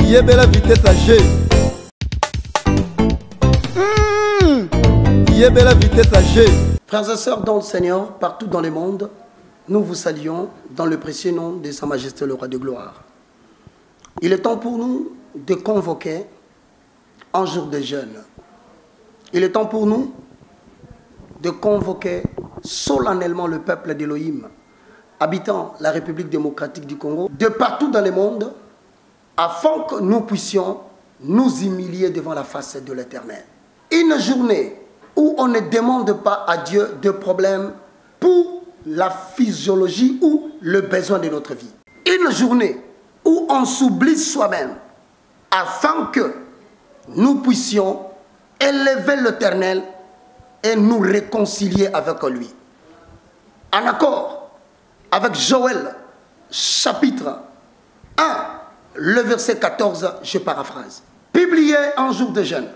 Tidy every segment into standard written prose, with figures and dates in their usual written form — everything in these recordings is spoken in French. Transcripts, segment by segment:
Yebela vitesse à G. Yebela vitesse à G. Frères et sœurs dans le Seigneur, partout dans le monde, nous vous saluons dans le précieux nom de Sa Majesté le Roi de Gloire. Il est temps pour nous de convoquer un jour de jeûne. Il est temps pour nous de convoquer solennellement le peuple d'Élohim, habitant la République démocratique du Congo, de partout dans le monde, afin que nous puissions nous humilier devant la face de l'Éternel. Une journée où on ne demande pas à Dieu de problèmes pour la physiologie ou le besoin de notre vie. Une journée où on s'oublie soi-même afin que nous puissions élever l'Éternel et nous réconcilier avec lui. En accord avec Joël, chapitre 1, le verset 14, je paraphrase. Publier un jour de jeûne.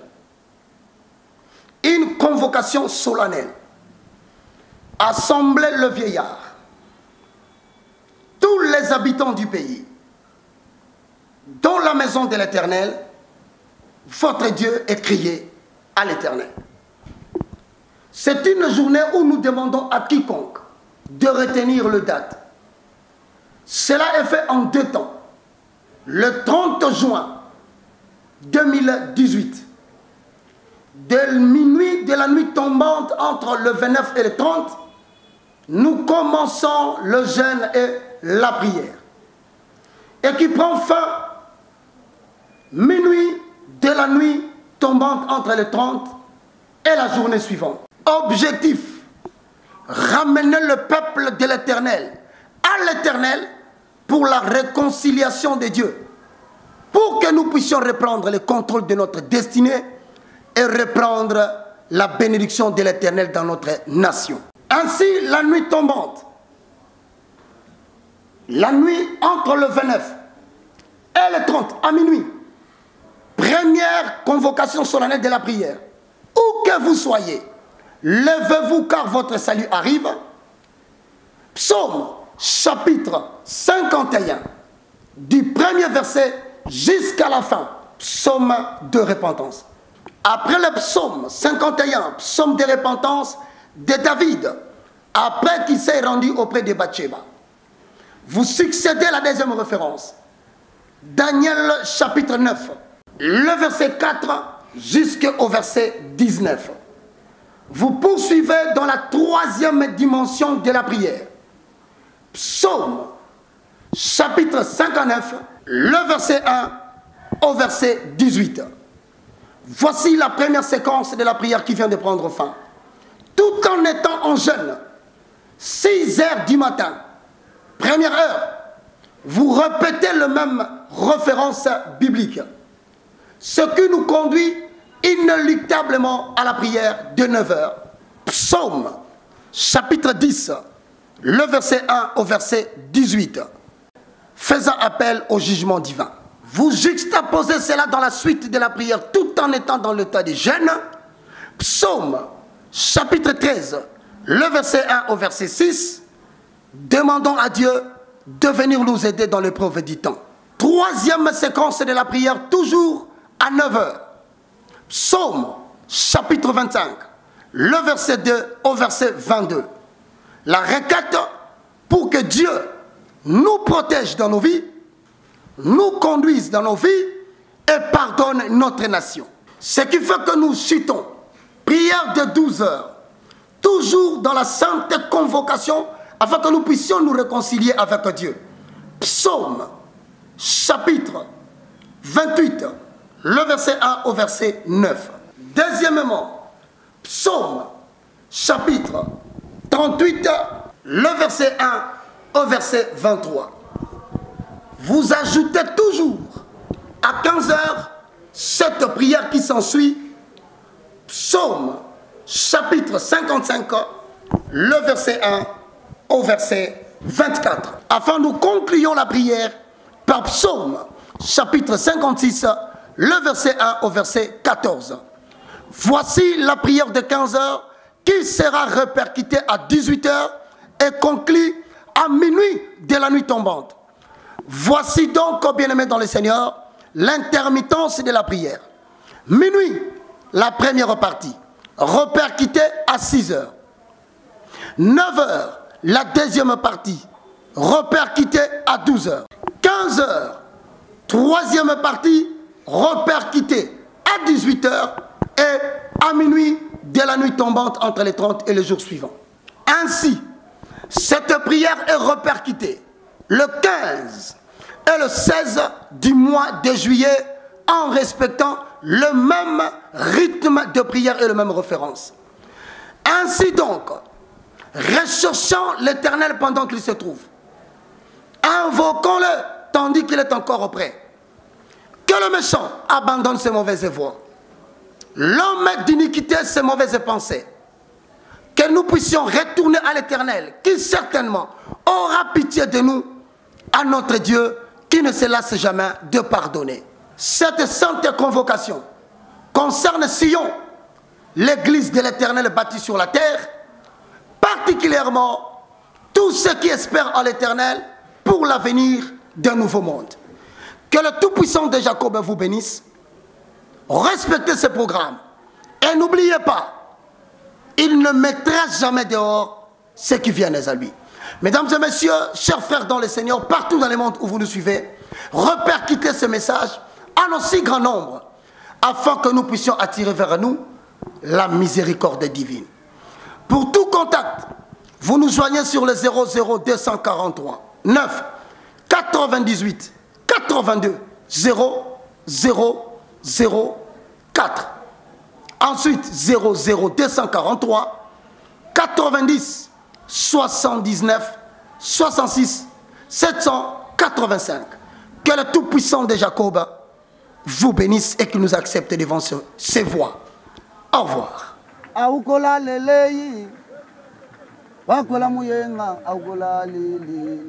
Une convocation solennelle. Assembler le vieillard. Tous les habitants du pays. Dans la maison de l'Éternel, votre Dieu est crié à l'Éternel. C'est une journée où nous demandons à quiconque de retenir le date. Cela est fait en 2 temps. Le 30 juin 2018, de minuit, de la nuit tombante entre le 29 et le 30, nous commençons le jeûne et la prière. Et qui prend fin minuit de la nuit tombante entre le 30 et la journée suivante. Objectif, ramener le peuple de l'Éternel à l'Éternel pour la réconciliation de Dieu, pour que nous puissions reprendre le contrôle de notre destinée et reprendre la bénédiction de l'Éternel dans notre nation. Ainsi, la nuit tombante, la nuit entre le 29 et le 30 à minuit, première convocation solennelle de la prière. Où que vous soyez, levez-vous car votre salut arrive. Psaume chapitre 51, du premier verset jusqu'à la fin, psaume de repentance. Après le psaume 51, psaume de repentance de David, après qu'il s'est rendu auprès de Bathsheba, vous succédez à la deuxième référence, Daniel chapitre 9, le verset 4 jusqu'au verset 19. Vous poursuivez dans la troisième dimension de la prière. Psaume, chapitre 59, le verset 1 au verset 18. Voici la première séquence de la prière qui vient de prendre fin. Tout en étant en jeûne, 6 heures du matin, première heure, vous répétez le même référence biblique. Ce qui nous conduit inéluctablement à la prière de 9 heures. Psaume, chapitre 10, le verset 1 au verset 18. Faisant appel au jugement divin. Vous juxtaposez cela dans la suite de la prière tout en étant dans l'état de jeûne. Psaume, chapitre 13, le verset 1 au verset 6. Demandons à Dieu de venir nous aider dans l'épreuve du temps. Troisième séquence de la prière, toujours à 9 heures. Psaume, chapitre 25, le verset 2 au verset 22. La requête pour que Dieu nous protège dans nos vies, nous conduise dans nos vies et pardonne notre nation. Ce qui fait que nous chutons. Prière de 12 heures, toujours dans la sainte convocation, afin que nous puissions nous réconcilier avec Dieu. Psaume, chapitre 28, le verset 1 au verset 9. Deuxièmement, psaume, chapitre 38, le verset 1 au verset 23. Vous ajoutez toujours à 15 heures cette prière qui s'ensuit. Psaume, chapitre 55, le verset 1 au verset 24. Afin nous concluons la prière par psaume, chapitre 56, le verset 1 au verset 14. Voici la prière de 15 heures qui sera répercutée à 18 heures et conclue à minuit de la nuit tombante. Voici donc, bien-aimés dans le Seigneur, l'intermittence de la prière. Minuit, la première partie, repère quitté à 6 heures. 9 heures, la deuxième partie, repère quitté à 12 heures. 15 heures, troisième partie, repère quitté à 18 heures et à minuit de la nuit tombante entre les 30 et les jours suivants. Ainsi, cette prière est repère quitté le 15 et le 16 du mois de juillet en respectant le même rythme de prière et la même référence. Ainsi donc, recherchons l'Éternel pendant qu'il se trouve. Invoquons-le tandis qu'il est encore auprès. Que le méchant abandonne ses mauvaises voies. L'homme d'iniquité ses mauvaises pensées. Que nous puissions retourner à l'Éternel, qui certainement aura pitié de nous, à notre Dieu, qui ne se lasse jamais de pardonner. Cette sainte convocation concerne Sion, l'église de l'Éternel bâtie sur la terre, particulièrement tous ceux qui espèrent en l'Éternel pour l'avenir d'un nouveau monde. Que le Tout-Puissant de Jacob vous bénisse. Respectez ce programme. Et n'oubliez pas, il ne mettra jamais dehors ceux qui viennent à lui. Mesdames et messieurs, chers frères dans le Seigneur, partout dans le monde où vous nous suivez, repercutez ce message en aussi grand nombre, afin que nous puissions attirer vers nous la miséricorde divine. Pour tout contact, vous nous joignez sur le 00243 9 98 82 0004. Ensuite 00243 90 79 66 785. Que le Tout-Puissant de Jacob vous bénisse et qu'il nous accepte devant ses voies. Au revoir. Aukola lele wakola muyenga aukola lele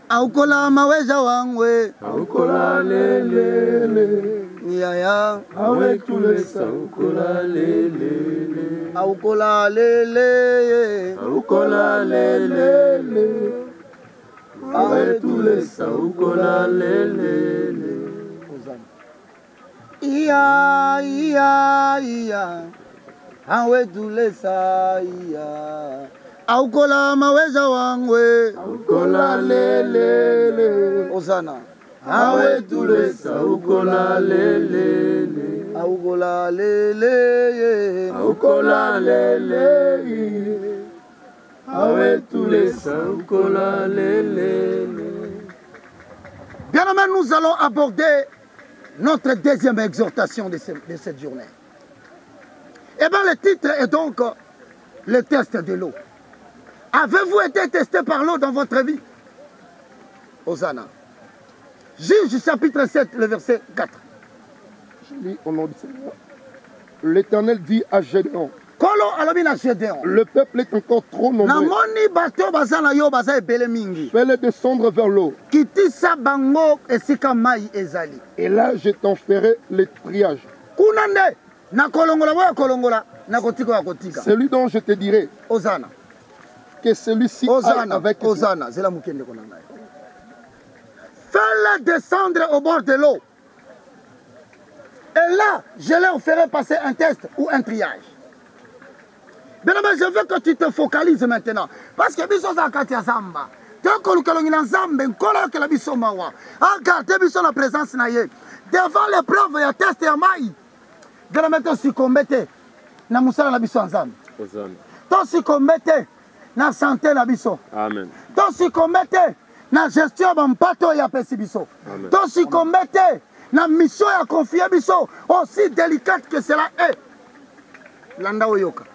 aukola maweja wangwe aukola lele yaya awe tulesa aukola lele aukola lele aukola lele awe tulesa aukola lele iya iya iya awe tulesa iya aukola maweza wangwe aukola lele Osana awe tulesa aukola lele aukola lele aukola lele awe tulesa aukola lele. Bien-aimés, nous allons aborder notre deuxième exhortation de cette journée. Eh bien, le titre est donc le test de l'eau. Avez-vous été testé par l'eau dans votre vie? Hosanna. Juge chapitre 7, le verset 4. Je lis au nom du Seigneur. L'Éternel dit à Gédéon, le peuple est encore trop nombreux. Fais-les descendre vers l'eau. Et là, je t'en ferai les triages. Celui dont je te dirai que celui-ci aille avec toi. Fais-les descendre au bord de l'eau. Et là, je leur ferai passer un test ou un triage. Bien, je veux que tu te focalises maintenant. Parce que biso za katia zamba. Toko lukalongina zambe nkola ke la biso mawa. Regardez biso la présence na ye. Devant l'épreuve ya test ya mai. Bien, maintenant si kombete na musala na biso nzambe. To si kombete na santé na biso. Amen. To si kombete na gestion ba mpato ya pesi biso. To si kombete na mission ya confier biso aussi délicate que cela est. Landa oyoka.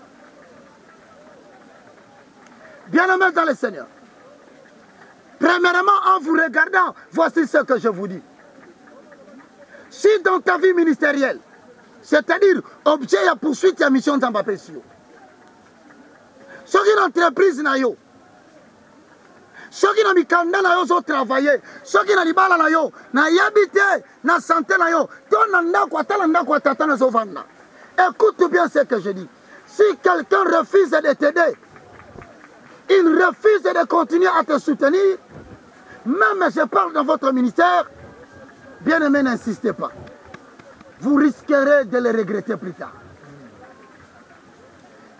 Bien-aimés dans le Seigneur, premièrement, en vous regardant, voici ce que je vous dis. Si dans ta vie ministérielle, c'est-à-dire objet à poursuite et mission d'Ambapé, si une entreprise na yo, ceux qui n'ont mikanda na yo ont travaillé, ceux qui n'ont libala na yo, na yabité, na santé na yo, ton nanda kwa talanda kwa tatana zovanda. Écoute bien ce que je dis. Si quelqu'un refuse de t'aider, il refuse de continuer à te soutenir, même je parle dans votre ministère, Bien-aimés, n'insistez pas. Vous risquerez de le regretter plus tard.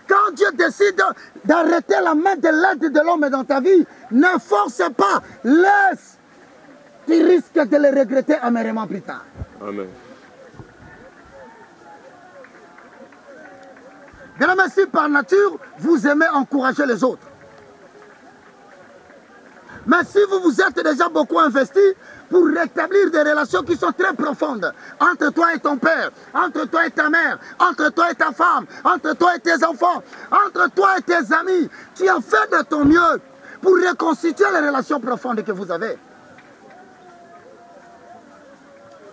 Quand Dieu décide d'arrêter la main de l'aide de l'homme dans ta vie, ne force pas, laisse. Tu risques de le regretter amèrement plus tard. Amen. Bien-aimés, si par nature, vous aimez encourager les autres. Mais si vous vous êtes déjà beaucoup investi pour rétablir des relations qui sont très profondes entre toi et ton père, entre toi et ta mère, entre toi et ta femme, entre toi et tes enfants, entre toi et tes amis, tu as fait de ton mieux pour reconstituer les relations profondes que vous avez.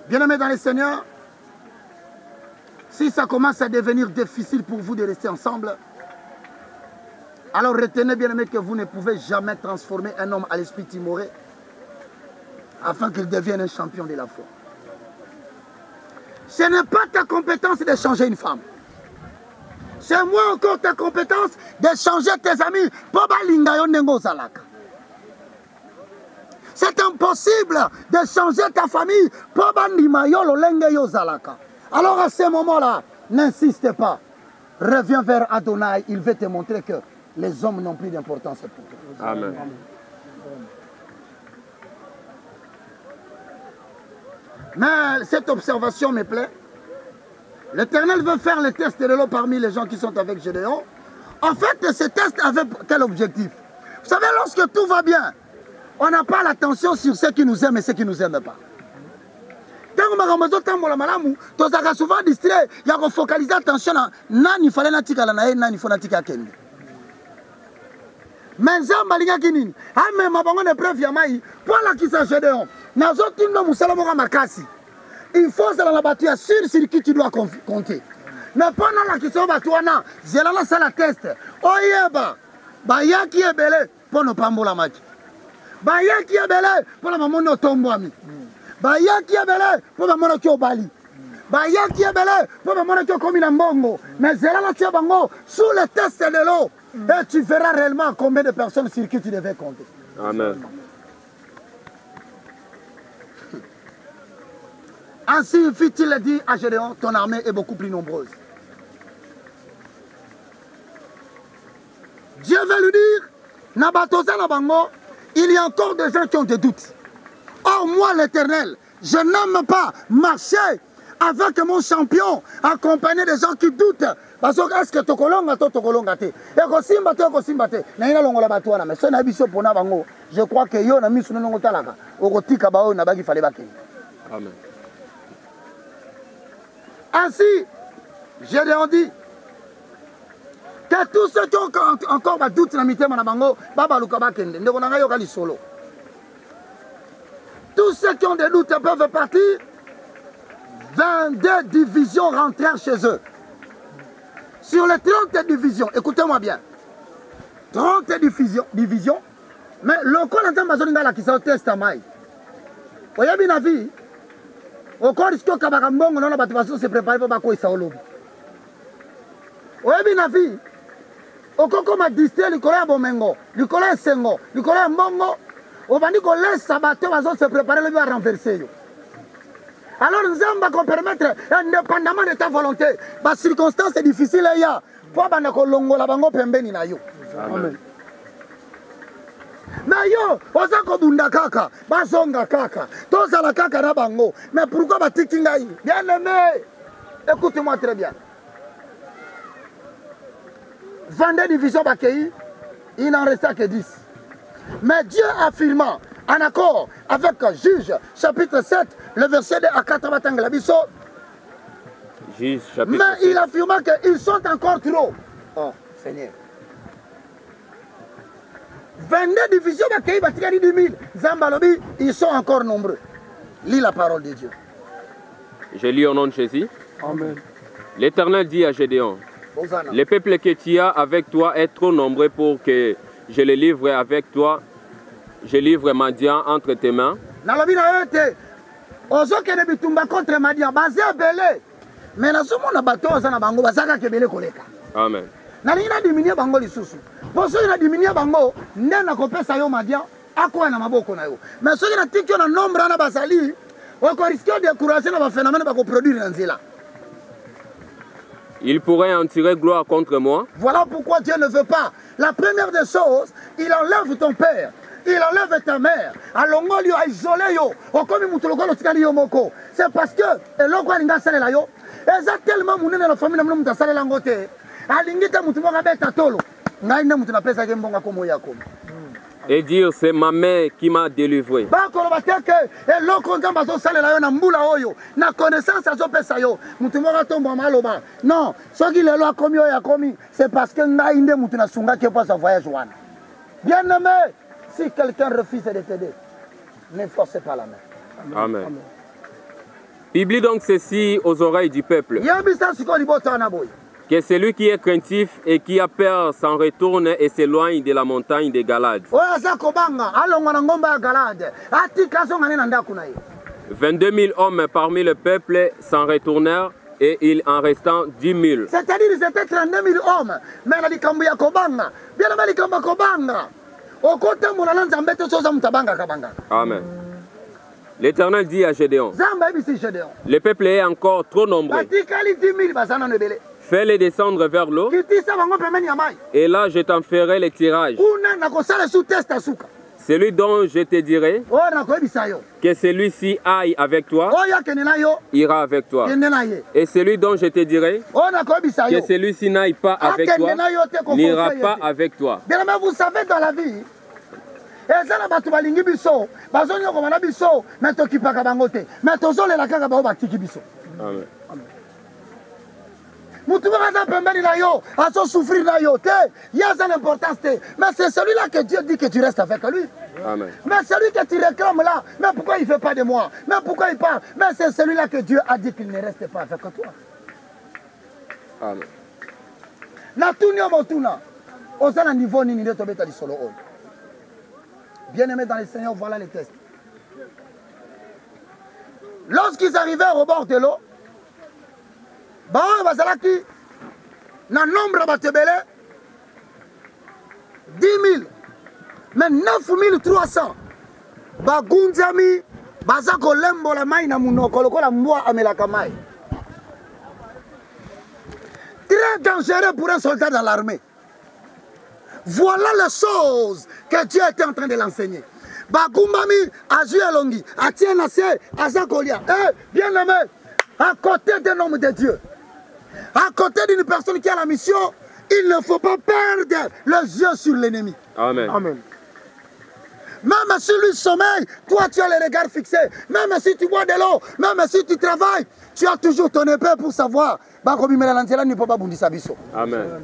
Bien-aimés dans le Seigneur, si ça commence à devenir difficile pour vous de rester ensemble, alors retenez bien aimé que vous ne pouvez jamais transformer un homme à l'esprit timoré afin qu'il devienne un champion de la foi. Ce n'est pas ta compétence de changer une femme. C'est moins encore ta compétence de changer tes amis. C'est impossible de changer ta famille. Alors à ce moment-là, n'insiste pas. Reviens vers Adonai, il veut te montrer que les hommes n'ont plus d'importance pour toi. Amen. Mais cette observation me plaît. L'Éternel veut faire le test de l'eau parmi les gens qui sont avec Gédéon. En fait, ce test avait quel objectif? Vous savez, lorsque tout va bien, on n'a pas l'attention sur ceux qui nous aiment et ceux qui ne nous aiment pas. Tu as souvent distrait, il y a focaliser attention à nani fallait natika la nae nani faut natika kendi. Mais Zamba linga kinini, ah mais ma bango ne preuve ya mai, pour la qui s'en Gédéon. Nazoti no musala mo makasi. Il faut ça la battu sur qui tu dois compter. Mais pendant la qui sont batouana, zela la sala test. Oyeba, ba yaki ebele pour ne pas mbola match. Ba yaki ebele pour la maman no tombwami. Bayaki ebele pour la mono kyo bali. Bayaki ebele pour la mono kyo komi na mbongo. Mais zela la tia bango sous le test de l'eau. Et tu verras réellement combien de personnes sur qui tu devais compter. Amen. Ainsi fit-il dit à Gédéon, ton armée est beaucoup plus nombreuse. Dieu veut lui dire, Nabatoza Nabango, il y a encore des gens qui ont des doutes. Or, moi, l'Éternel, je n'aime pas marcher avec mon champion, accompagné des gens qui doutent. Parce que est-ce que Tokolonga to Tokolonga te? Et Kosimba te, Kosimba te. Naina longola batuana, mais son abisso pour Nabango. Je crois que yo na mis sur le talaka. Ogotika bao na bagi fallait baki. Amen. Ainsi, Gédéon dit que tous ceux qui ont encore des doutes dans la mité Manabango, Baba Lukaba Kende, ne vont pas y solo. Tous ceux qui ont des doutes peuvent partir. 22 divisions rentrèrent chez eux. Sur les 30 divisions, écoutez-moi bien, 30 divisions, mais le corps d'Amazon qui s'est testamai. Vous voyez bien la vie, au corps de Kabakambong, on a battu se préparer pour Bako et Saolobi. Vous voyez bien la vie, au corps comme a distrait, le colère Bomengo, le colère Sengo, le colère Mongo, on va dire qu'on laisse Sabato se préparer le à renverser. Alors nous allons permettre, indépendamment de ta volonté, les circonstances difficiles, il y a. Pour que longo la bango pembeni na yo. Amen. Mais yo, osako bunda kaka, basonga kaka, toza la kaka na bango. Mais pourquoi batikinga yi? Bien aimé, écoutez-moi très bien. 22 divisions bakei, il n'en restait que 10. Mais Dieu affirmant, en accord avec Juge, chapitre 7, le verset 2 à 4, Juge, chapitre mais 7. il affirma qu'ils sont encore trop. Oh, Seigneur. 22 divisions, ils sont encore nombreux. Lis la parole de Dieu. Je lis au nom de Jésus. Amen. L'Éternel dit à Gédéon, Hosanna. le peuple que tu as avec toi est trop nombreux pour que je le livre avec toi. Je livre Madian entre tes mains. Nalobi na yote. Ozoke ne bitumba contre Madian. Bazé belé. Mais na somo na bato oza na bango bazaka kebele koleka. Amen. Nalingi na diminuer bango lisusu. Poso na diminuer bango nde na kopesa yo Madian akwa na maboko na yo. Mais soki na tiki na nombre na basali On risque de décourager le phénomène de produire un zéla. Il pourrait en tirer gloire contre moi. Voilà pourquoi Dieu ne veut pas. La première des choses, il enlève ton père. Il enlève ta mère. Alongolio a isolé yo. Okomi mutulokolo tikali yo moko. C'est parce que eloko alinga salela yo. Eza tellement munene la famille namuno mutasalela ngote. Alingita mutu moka beta tolo. Ngai ne mutu na pesa ke mbonga komo yako. Et dire c'est ma mère qui m'a délivré. Bakolo bateke eloko nzamba zo salela yo na mbula oyo. Na connaissance azo pesa yo. Mutu moka tombo maloba. Non, soki lelo akomi oyo akomi, c'est parce que ngai nde mutu na sunga ke pas sa voyage wana. Bien-aimé, si quelqu'un refuse de t'aider, ne forcez pas la main. Amen. Amen. Publie donc ceci aux oreilles du peuple. Que celui qui est craintif et qui a peur s'en retourne et s'éloigne de la montagne de Galade. 22 000 hommes parmi le peuple s'en retournèrent et il en restant 10 000. C'est-à-dire c'était 32 000 hommes. Mais la likambu ya kobanga. Bien la likambu kobanga. Amen. L'Éternel dit à Gédéon, le peuple est encore trop nombreux. Fais-les descendre vers l'eau, et là je t'en ferai les tirages. Celui dont je te dirai que celui-ci aille avec toi, ira avec toi. Et celui dont je te dirai que celui-ci n'aille pas avec toi, n'ira pas avec toi. Bien, mais vous savez dans la vie, ezala batu balingi biso bazonyo ko bana biso mais tokipaka bangote mais tozolela kaka bao batiki biso. Amen. Mutu baza pembeni na yo aso souffrir na yo te yaza l'importance te mais c'est celui-là que Dieu dit que tu restes avec lui. Amen. Mais celui que tu réclames là, mais pourquoi il ne fait pas de moi? Mais pourquoi il parle? Mais c'est celui-là que Dieu a dit qu'il ne reste pas avec toi. Amen. Na tunyo motuna osala niveau nini nde tobeta di solo oyo. Bien-aimés dans le Seigneur, voilà les tests. Lorsqu'ils arrivèrent au bord de l'eau, bazalaki na nombre batebele 10 000, mais 9 300 bagunzami baza kolembola mai na munoko lokola mbwa amelaka mai. Très dangereux pour un soldat dans l'armée. Voilà les choses que Dieu était en train de l'enseigner. Bagumbami, Azuelongi, Atienase, Azakolia. Bien aimé, à côté d'un homme de Dieu, à côté d'une personne qui a la mission, il ne faut pas perdre les yeux sur l'ennemi. Amen. Amen. Même si lui sommeille, toi tu as le regard fixé. Même si tu bois de l'eau, même si tu travailles, tu as toujours ton épée pour savoir. Amen.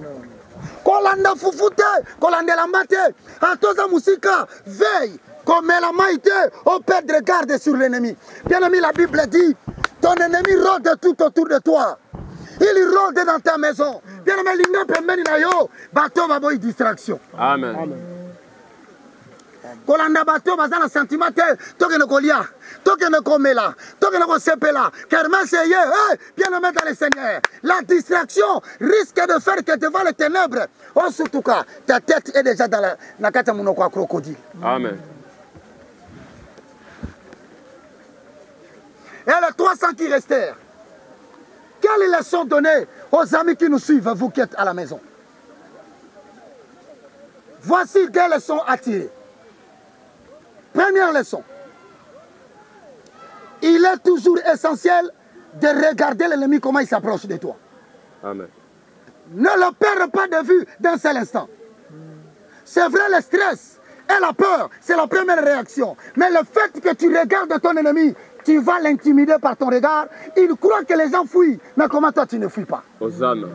Kolanda fufute, kolanda lambate, atoza musika, veille, comme la maïté, au perdre garde sur l'ennemi. Bien aimé, la Bible dit, ton ennemi rôde tout autour de toi. Il rôde dans ta maison. Bien aimé, l'inga pembeni na yo, bato baboy distraction. Amen. Kolanda bato bazana sentiment te, toke ne kolia, toke ne komela, toke ne kosepela, car c'est bien aimé dans le Seigneur. La distraction risque de faire que devant les ténèbres, en tout cas, ta tête est déjà dans la carte monoko crocodile. Amen. Et les 300 qui restèrent, quelle leçon donner aux amis qui nous suivent, vous qui êtes à la maison? Voici des leçons à tirer. Première leçon, il est toujours essentiel de regarder l'ennemi comment il s'approche de toi. Amen. Ne le perds pas de vue d'un seul instant. C'est vrai, le stress et la peur, c'est la première réaction. Mais le fait que tu regardes ton ennemi, tu vas l'intimider par ton regard. Il croit que les gens fuient, mais comment toi tu ne fuis pas? Hosanna.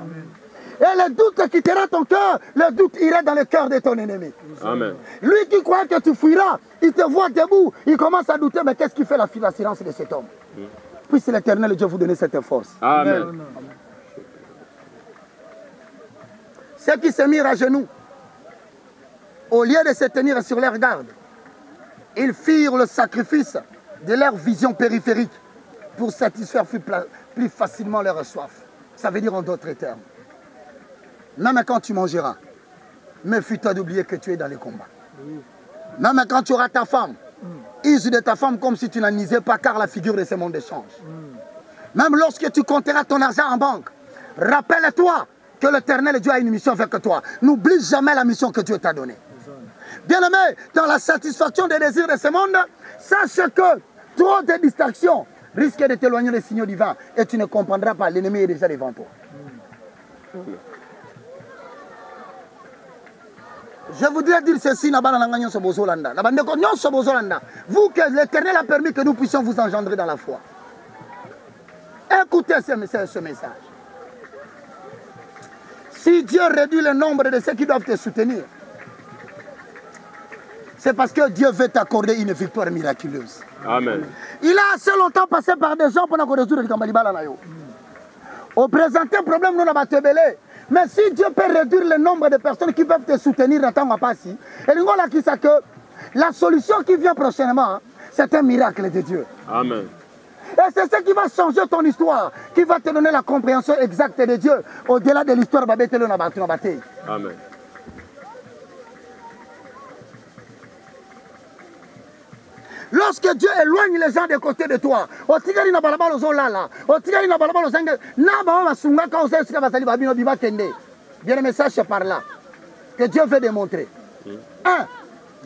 Et le doute quittera ton cœur, le doute ira dans le cœur de ton ennemi. Amen. Lui qui croit que tu fuiras, il te voit debout, il commence à douter, mais qu'est-ce qui fait la silence de cet homme? Puisse l'Éternel Dieu vous donner cette force. Amen. Ceux qui se mirent à genoux, au lieu de se tenir sur leur garde, ils firent le sacrifice de leur vision périphérique pour satisfaire plus facilement leur soif. Ça veut dire en d'autres termes, même quand tu mangeras, méfie-toi d'oublier que tu es dans les combats. Même quand tu auras ta femme, Use de ta femme comme si tu n'en nisais pas, car la figure de ce monde change. Même lorsque tu compteras ton argent en banque, rappelle-toi que l'Éternel Dieu a une mission avec toi. N'oublie jamais la mission que Dieu t'a donnée. Bien-aimé, dans la satisfaction des désirs de ce monde, sache que trop de distractions risquent de t'éloigner des signaux divins et tu ne comprendras pas, l'ennemi est déjà devant toi. Je voudrais dire ceci, vous que l'Éternel a permis que nous puissions vous engendrer dans la foi. Écoutez ce message. Si Dieu réduit le nombre de ceux qui doivent te soutenir, c'est parce que Dieu veut t'accorder une victoire miraculeuse. Amen. Il a assez longtemps passé par des gens pour nous résoudre le Kambalibala. Au présenté un problème, nous n'avons pas belé. Mais si Dieu peut réduire le nombre de personnes qui peuvent te soutenir dans ton passé, et nous avons dit que la solution qui vient prochainement, c'est un miracle de Dieu. Amen. Et c'est ce qui va changer ton histoire, qui va te donner la compréhension exacte de Dieu, au-delà de l'histoire de Amen. Lorsque Dieu éloigne les gens de côté de toi, bien le message c'est par là que Dieu veut démontrer. Un,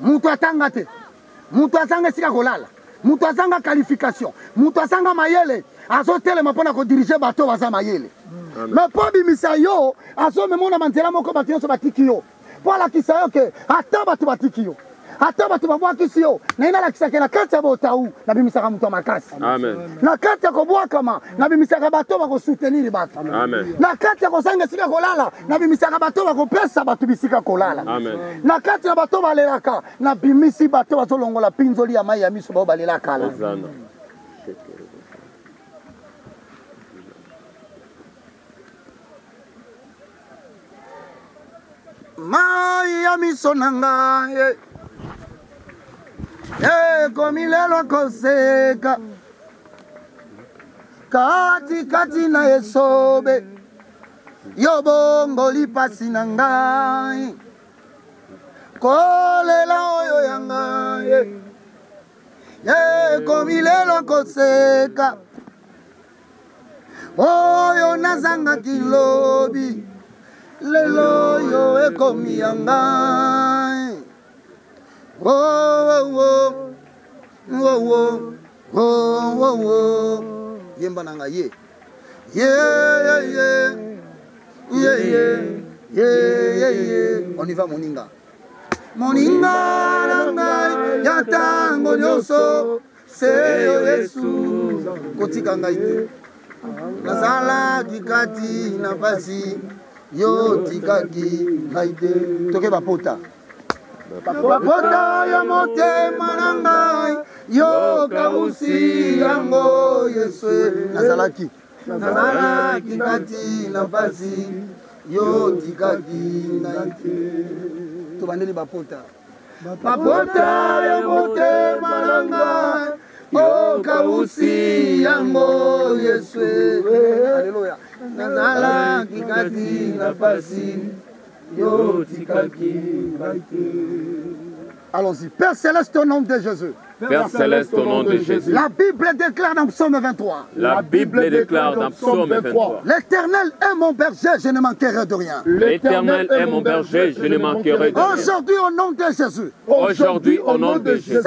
mutu azanga qualification, mutu azanga mayele, azotelema mpona kodiriger bato baza mayele. Mais po bimisa yo, azomemona manzela moko bato nyonso batiki yo. Po alakisa yo ke ata bato batiki yo. Ata bato babwakisi yo, na ina alakisaka na kati ya botau, na bimisaka mutu makasi. Amen. Na kati ya kobwakama, na bimisaka bato bakosoutenir bato. Amen. Na kati ya kozanga esika kolala, na bimisaka bato bakopesa bato bisika kolala. Amen. Na kati ya bato balelaka, na bimisi bato bazolongola pinzoli ya mai ya miso bao balelaka la. Mai ya miso nanga komi lelo koseka kati kati na esobe yo bongo lipasi na ngai kolela oyo ya ngai komi lelo koseka oyo nazangaki lobi lelo yo ekomi ya ngai. Oh, oh, oh, oh, oh, oh, oh. Yemba nanga ye. Yeah, yeah, yeah, yeah, yeah, yeah. On y va moninga. Moninga nanga yatango nyoso seyo Yesu kotika ngai te. Nazala kikati na pasi yo tikaki ngai te. Toke bapota. Bapota ya motema na ngai yo kausi yango Yesu nazalaki kati na pasi yo tikaki ngai te. Tobandeli bapota ya motema na ngai yo kausi yango Yesu. Alléluia. Nazalaki kati na pasi. Allons-y. Père Céleste, au nom de Jésus. Père Céleste, au nom de Jésus. La Bible déclare dans Psaume 23. La Bible déclare dans Psaume 23. L'Éternel est mon berger, je ne manquerai de rien. L'Éternel est mon berger, je ne manquerai de rien. Aujourd'hui, au nom de Jésus. Aujourd'hui, au nom de Jésus.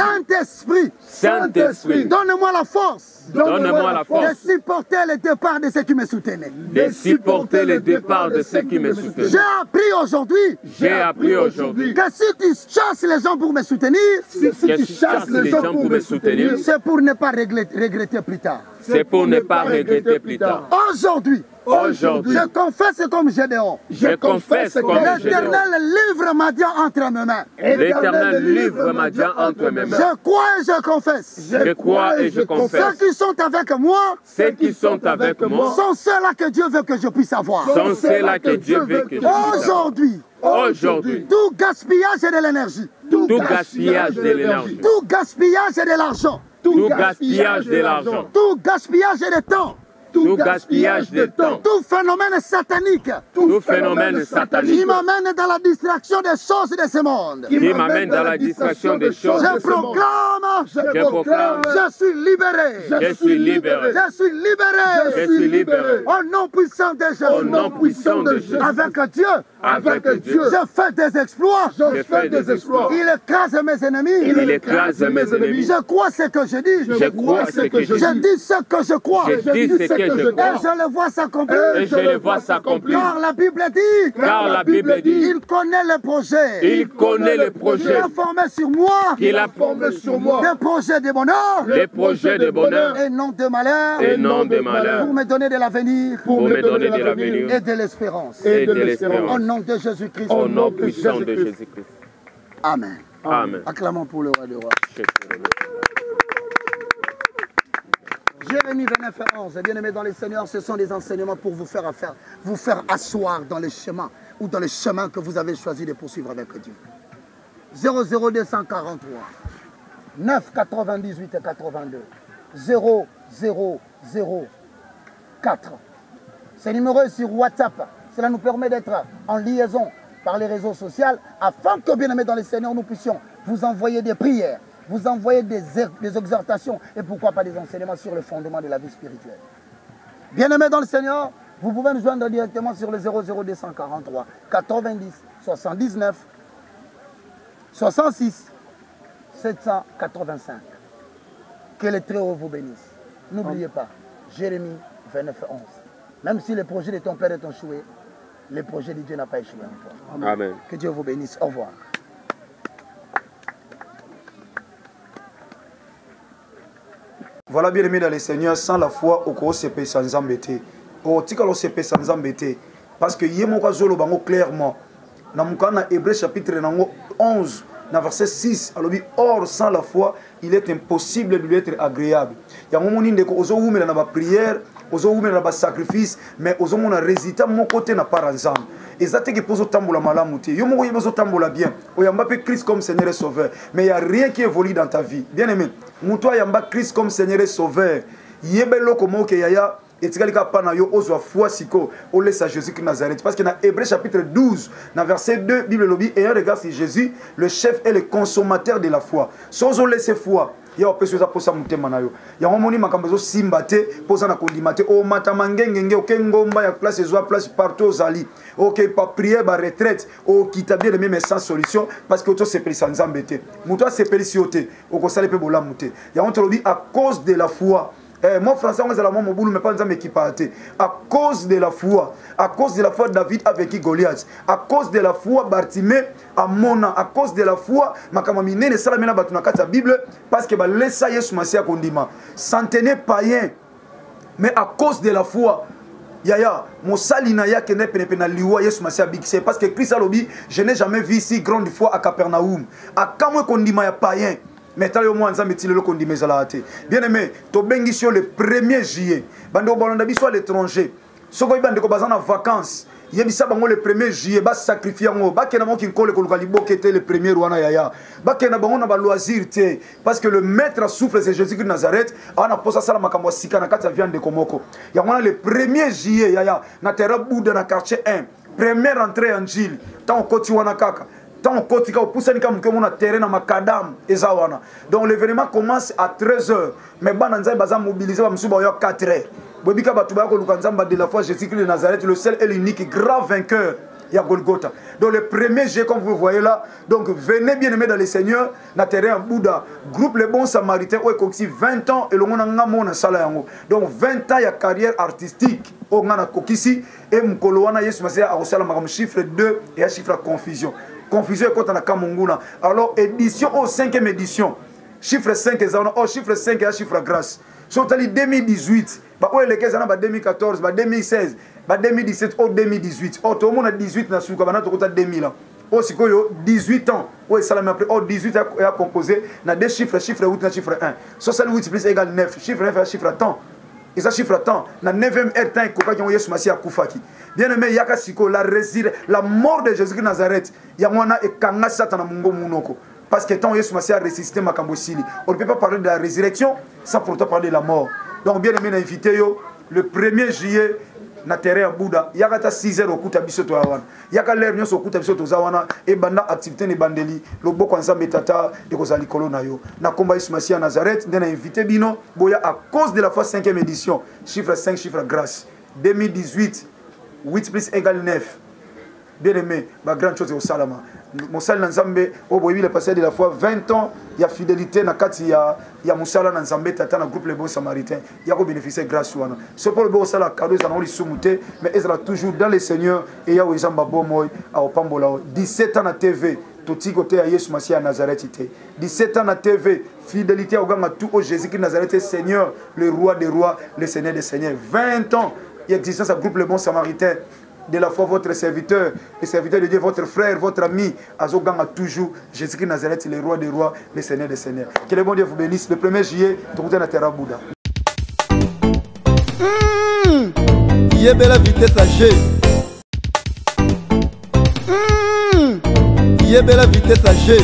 Saint-Esprit, donne-moi la force. Donne-moi la force de supporter le départ de ceux qui me soutenaient. De supporter le départ de ceux qui me soutenaient. J'ai appris aujourd'hui que si tu chasses les gens pour me soutenir, c'est pour ne pas regretter plus tard. C'est pour ne pas regretter plus tard. Aujourd'hui, je confesse comme Gédéon. L'Éternel livre ma Dieu entre mes mains. L'Éternel livre ma Dieu entre mes mains. Je crois et je confesse. Je crois et je confesse. Ceux qui sont avec moi, sont ceux-là que Dieu veut que je puisse avoir. Sont ceux-là que Dieu veut que je puisse avoir. Aujourd'hui, tout gaspillage de l'énergie. Tout gaspillage de l'énergie. Tout gaspillage de l'argent. Tout gaspillage de l'argent. Tout gaspillage de temps. tout gaspillage de temps, tout phénomène satanique, qui m'amène dans la distraction des choses de ce monde, qui m'amène dans la distraction des choses. Je proclame, je suis libéré, je suis libéré, je suis libéré, je suis libéré. Au nom puissant de Jésus, au nom puissant de Jésus, avec Dieu, je fais des exploits, il écrase mes ennemis, je crois ce que je dis, je dis ce que je crois, et je le vois s'accomplir, car la Bible dit, il connaît le projet, qu'il a formé sur moi, des projets de bonheur, et non de malheur, pour me donner de l'avenir, et de l'espérance, au nom de Jésus-Christ, au nom puissant de Jésus-Christ. Amen. Amen. Acclamons pour le roi des rois. Jérémie 29 et 11, bien-aimés dans les Seigneurs, ce sont des enseignements pour vous faire asseoir dans le chemin ou dans le chemin que vous avez choisi de poursuivre avec Dieu. 00243 9 98 et 82 0004. Ce numéro est sur WhatsApp. Cela nous permet d'être en liaison par les réseaux sociaux afin que, bien-aimés dans les Seigneurs, nous puissions vous envoyer des prières, vous envoyer des exhortations et pourquoi pas des enseignements sur le fondement de la vie spirituelle. Bien-aimés dans le Seigneur, vous pouvez nous joindre directement sur le 00243 90 79 66 785. Que les très hauts vous bénissent. N'oubliez pas, Jérémie 29 11. Même si les projets de ton père est échoué, le projet de Dieu n'a pas échoué encore. Amen. Que Dieu vous bénisse. Au revoir. Voilà, bien aimé dans les Seigneurs, sans la foi, au cours se peut sans embêter. Au tikalo se peut sans embêter. Parce que yémo zolo bango clairement. Dans mon Hébreu chapitre 11, dans verset 6, alors or sans la foi, il est impossible de lui être agréable. Il y a un moment où on a la prière, on a la sacrifice, mais on a un résultat, mon côté n'a pas ensemble. Et ça qui pose au tambour la malamouté. Yo mo yebo tambour la bien. O yamba pe Christ comme Seigneur et Sauveur. Mais il y a rien qui évolue dans ta vie. Bien aimé. Moutoua yamba Christ comme Seigneur et Sauveur. Yebelo komo ke yaya et tikalika pana yo ozwa foi siko o laisse à Jésus qui Nazareth. Parce que dans Hébreu chapitre 12, dans verset 2, Bible lobby et un regard sur Jésus, le chef et le consommateur de la foi. Sans on laisser foi. Il y a personne qui posa mutema na yo. Il y a un moni makambezo simbate posa na kondimate o matamangengenge o kengomba ya place ezwa place partout zali. OK pas prier ba retraite o kitabie le même sans solution parce que auto se peli sans embêter. Muto se peli sioté o ko sale pe bola muté. Il y a on te dit à cause de la foi. Moi français on est la mon boulot mais pas nzambe qui partait. À cause de la foi David a vaincu Goliath. À cause de la foi Bartimée a mona. À cause de la foi makamamine ne sala mena batuna kata Bible parce que ba laissa Yesu Masia kondima. Centenaire païen. Mais à cause de la foi Yaya, mon salina ya kene penepena liwa Yesu Masia bikse parce que Christ a lobi, je n'ai jamais vu si grande foi à Capernaum. À kamwe kondima ya païen. Mais tant que moi, bien aimé, tu bengi sur le 1er juillet. Bando balondabi soit à l'étranger. Ce qu'on bande ko bazana vacances. Yebisa bango le 1er juillet ba sacrifier ngo ba kena mo kin kole ko libo kete le 1er wana yaya. Ba kena bango na ba loisir te parce que le maître souffle c'est Jésus de Nazareth. Ana posa sala makambo sika na kata viande de komoko. Ya mwana le 1er juillet yaya na terre Bouddha na quartier 1. Première entrée en Gilles. Tant koti wana kaka. Tant kotika opusani ka mke mona terrain na makadam ezawana. Donc l'événement commence à 13h mais bananza baza mobiliser ba msuba yo 4h. Bobika batuba ko lukanzamba de la foi Jésus-Christ de Nazareth, le seul et l'unique grand vainqueur ya Golgotha. Donc le 1er jet comme vous voyez là, donc venez bien aimés dans le Seigneur na terrain Bouddha, groupe les bons samaritains o ekoksi 20 ans et le mona ngamona sala yango. Donc 20 ans ya carrière artistique o ngana kokisi et mkolo wana Yesu Masia a osala makam chiffre 2 et un chiffre confusion. Confusion quand on a Kamunguna. Alors édition au 5e édition. Chiffre 5 est oh chiffre 5 est chiffre grâce. Sur 2018, bah ouais les caisses en 2014, 2016, 2017 ou 2018. Oh tout le monde a 18 na souka bana to 2000 ans. Oh si koyo 18 ans. Ouais ça la après oh 18 a composé na deux chiffres, chiffre 8 na chiffre 1. 68 plus égale 9. Chiffre 9 est chiffre temps. Et ça chiffre temps na 9e heure temps ko ka Yesu Masia kufaki. Bien aimé yaka siko la mort de Jésus de Nazareth yamwana e kanga satana mungo munoko parce que tant Yesu Masia a ressuscité makambo sili. On ne peut pas parler de la résurrection sans pourtant parler de la mort. Donc bien aimé na invité yo le 1er juillet na terrain ya Bouddha yaka ta 6 heures okuta biso to awana yaka l'air nyonso okuta biso to zawana e banda activité ne bandeli loboko nzambe tata de kozali kolo na yo na komba Yesu Masia à Nazareth ndena invité bino boya à cause de la fois 5e édition chiffre 5 chiffre grâce 2018 8 plus égale 9 bien aimé ma grande chose au salama Moussala Nzambe au boy le passé de la fois 20 ans il y a fidélité na kati ya Moussala Nzambe tata na groupe les bons samaritains il y a ko bénéficier grâce wana c'est pour le bon sala cadeau ça on les soumuté mais ils sont toujours dans le Seigneur et ya wezamba bomoy a opambola 17 ans na TV toti côté à Yesu Masia à Nazareth 17 ans na TV fidélité au ganga tout au Jésus Christ Nazareth Seigneur le roi des rois le Seigneur des seigneurs 20 ans il existe un groupe les bons samaritains de la foi votre serviteur, le serviteur de Dieu, votre frère, votre ami, Azoganga toujours, Jésus-Christ Nazareth, le roi des rois, le Seigneur des seigneurs. Que le bon Dieu vous bénisse. Le 1er juillet, tu vous à Terra Bouddha. Il y a belle vitesse à G. Il y a belle vitesse à G.